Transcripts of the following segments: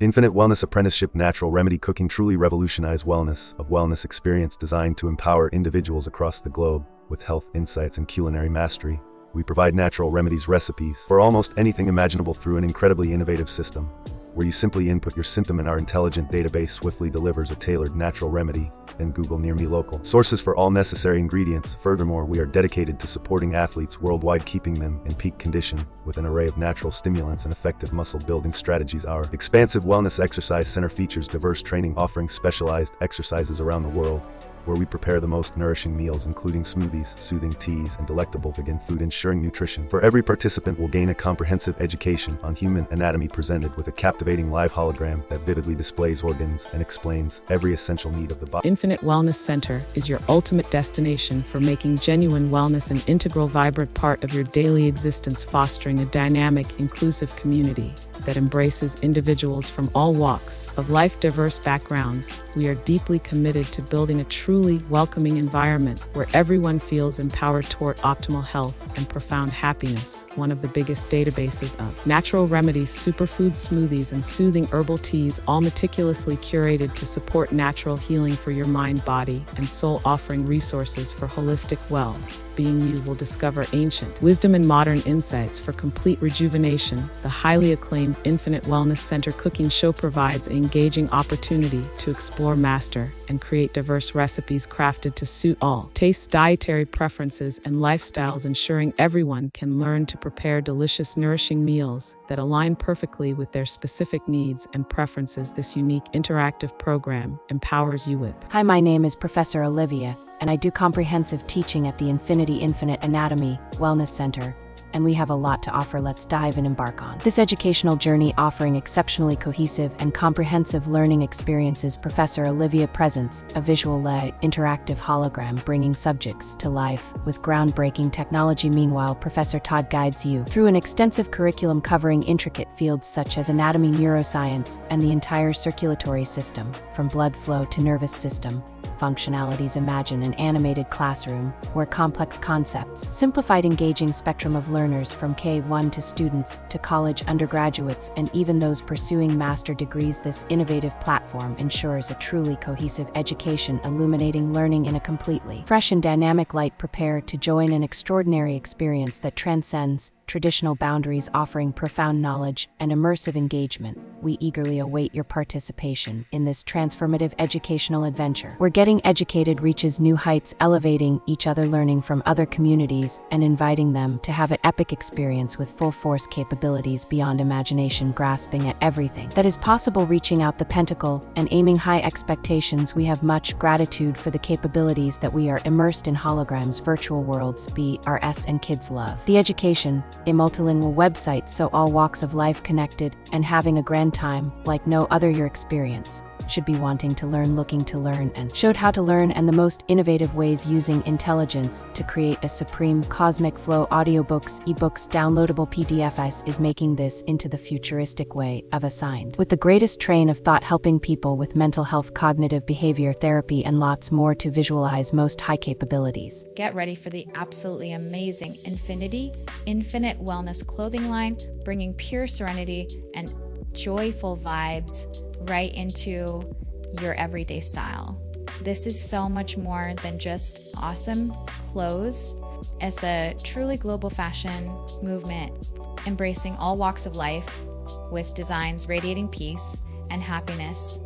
Infinite Wellness Apprenticeship Natural Remedy Cooking truly revolutionized wellness, a wellness experience designed to empower individuals across the globe with health insights and culinary mastery. We provide natural remedies recipes for almost anything imaginable through an incredibly innovative system, where you simply input your symptom and our intelligent database swiftly delivers a tailored natural remedy, then Google Near Me Local sources for all necessary ingredients. Furthermore, we are dedicated to supporting athletes worldwide, keeping them in peak condition with an array of natural stimulants and effective muscle building strategies. Our expansive wellness exercise center features diverse training, offering specialized exercises around the world, where we prepare the most nourishing meals, including smoothies, soothing teas, and delectable vegan food, ensuring nutrition for every participant will gain a comprehensive education on human anatomy, presented with a captivating live hologram that vividly displays organs and explains every essential need of the body. Infinite Wellness Center is your ultimate destination for making genuine wellness an integral, vibrant part of your daily existence, fostering a dynamic, inclusive community that embraces individuals from all walks of life, diverse backgrounds. We are deeply committed to building a truly welcoming environment where everyone feels empowered toward optimal health and profound happiness. One of the biggest databases of natural remedies, superfood smoothies, and soothing herbal teas, all meticulously curated to support natural healing for your mind, body, and soul, offering resources for holistic well-being. You will discover ancient wisdom and modern insights for complete rejuvenation. The highly acclaimed Infinite Wellness Center cooking show provides an engaging opportunity to explore, master, and create diverse recipes crafted to suit all tastes, dietary preferences, and lifestyles, ensuring everyone can learn to prepare delicious, nourishing meals that align perfectly with their specific needs and preferences. This unique interactive program empowers you with. Hi, my name is Professor Olivia, and I do comprehensive teaching at the Infinite Anatomy Wellness Center, and we have a lot to offer. Let's dive and embark on this educational journey, offering exceptionally cohesive and comprehensive learning experiences. Professor Olivia presents a visual-led interactive hologram, bringing subjects to life with groundbreaking technology. Meanwhile, Professor Todd guides you through an extensive curriculum covering intricate fields such as anatomy, neuroscience, and the entire circulatory system, from blood flow to nervous system functionalities. Imagine an animated classroom where complex concepts, simplified, engaging spectrum of learners from K-1 to students to college undergraduates and even those pursuing master degrees. This innovative platform ensures a truly cohesive education, illuminating learning in a completely fresh and dynamic light. Prepare to join an extraordinary experience that transcends traditional boundaries, offering profound knowledge and immersive engagement. We eagerly await your participation in this transformative educational adventure, where getting educated reaches new heights, elevating each other, learning from other communities, and inviting them to have an epic experience with full force capabilities beyond imagination, grasping at everything that is possible, reaching out the pentacle and aiming high expectations. We have much gratitude for the capabilities that we are immersed in holograms, virtual worlds, BRS, and kids love the education, a multilingual website so all walks of life connected and having a grand time like no other. Your experience should be wanting to learn, looking to learn, and showed how to learn, and the most innovative ways, using intelligence to create a supreme cosmic flow. Audiobooks, ebooks, downloadable PDFs is making this into the futuristic way of assigned, with the greatest train of thought, helping people with mental health, cognitive behavior therapy, and lots more to visualize most high capabilities. Get ready for the absolutely amazing Infinite Wellness clothing line, bringing pure serenity and joyful vibes right into your everyday style. This is so much more than just awesome clothes. It's a truly global fashion movement, embracing all walks of life with designs radiating peace and happiness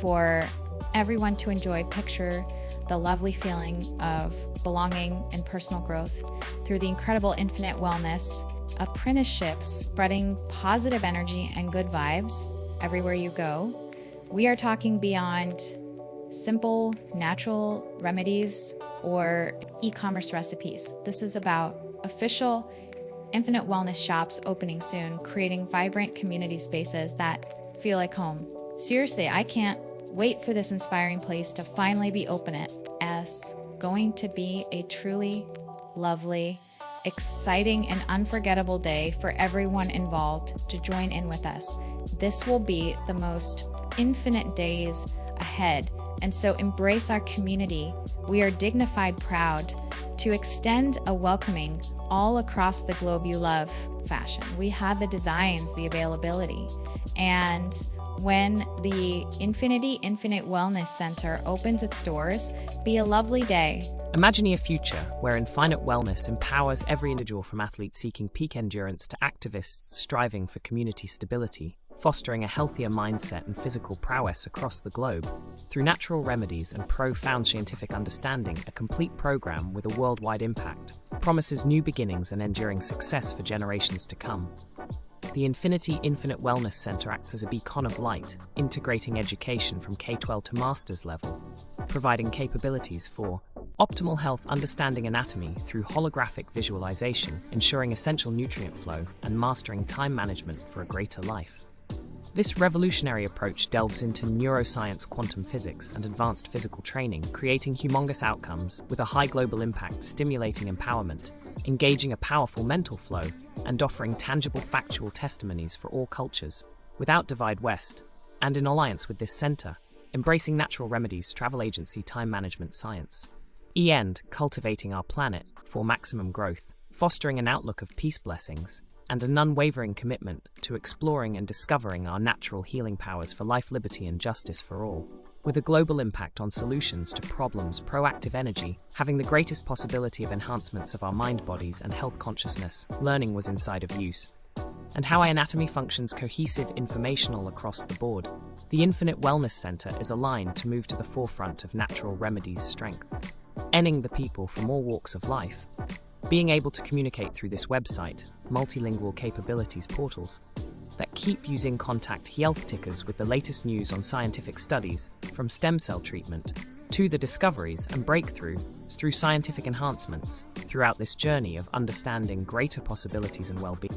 for everyone to enjoy. Picture the lovely feeling of belonging and personal growth through the incredible Infinite Wellness apprenticeships, spreading positive energy and good vibes everywhere you go. We are talking beyond simple natural remedies or e-commerce recipes. This is about official Infinite Wellness shops opening soon, creating vibrant community spaces that feel like home. Seriously, I can't wait for this inspiring place to finally be open. It's going to be a truly lovely, exciting, and unforgettable day for everyone involved to join in with us. This will be the most infinite days ahead, and so embrace our community. We are dignified, proud to extend a welcoming all across the globe. You love fashion. We have the designs, the availability, and when the Infinity Infinite Wellness Center opens its doors, be a lovely day. Imagining a future where Infinite Wellness empowers every individual from athletes seeking peak endurance to activists striving for community stability, fostering a healthier mindset and physical prowess across the globe. Through natural remedies and profound scientific understanding, a complete program with a worldwide impact promises new beginnings and enduring success for generations to come. The Infinity Infinite Wellness Center acts as a beacon of light, integrating education from K-12 to master's level, providing capabilities for optimal health understanding anatomy through holographic visualization, ensuring essential nutrient flow, and mastering time management for a greater life. This revolutionary approach delves into neuroscience, quantum physics, and advanced physical training, creating humongous outcomes with a high global impact, stimulating empowerment, engaging a powerful mental flow, and offering tangible factual testimonies for all cultures, without divide West, and in alliance with this center, embracing natural remedies, travel agency, time management science. END, cultivating our planet for maximum growth, fostering an outlook of peace blessings, and an unwavering commitment to exploring and discovering our natural healing powers for life, liberty, and justice for all. With a global impact on solutions to problems, proactive energy, having the greatest possibility of enhancements of our mind, bodies, and health consciousness, learning was inside of use. And how anatomy functions cohesive, informational across the board. The Infinite Wellness Center is aligned to move to the forefront of natural remedies strength, ending the people from all walks of life. Being able to communicate through this website, multilingual capabilities portals that keep using contact health tickers with the latest news on scientific studies, from stem cell treatment to the discoveries and breakthroughs through scientific enhancements throughout this journey of understanding greater possibilities and well-being.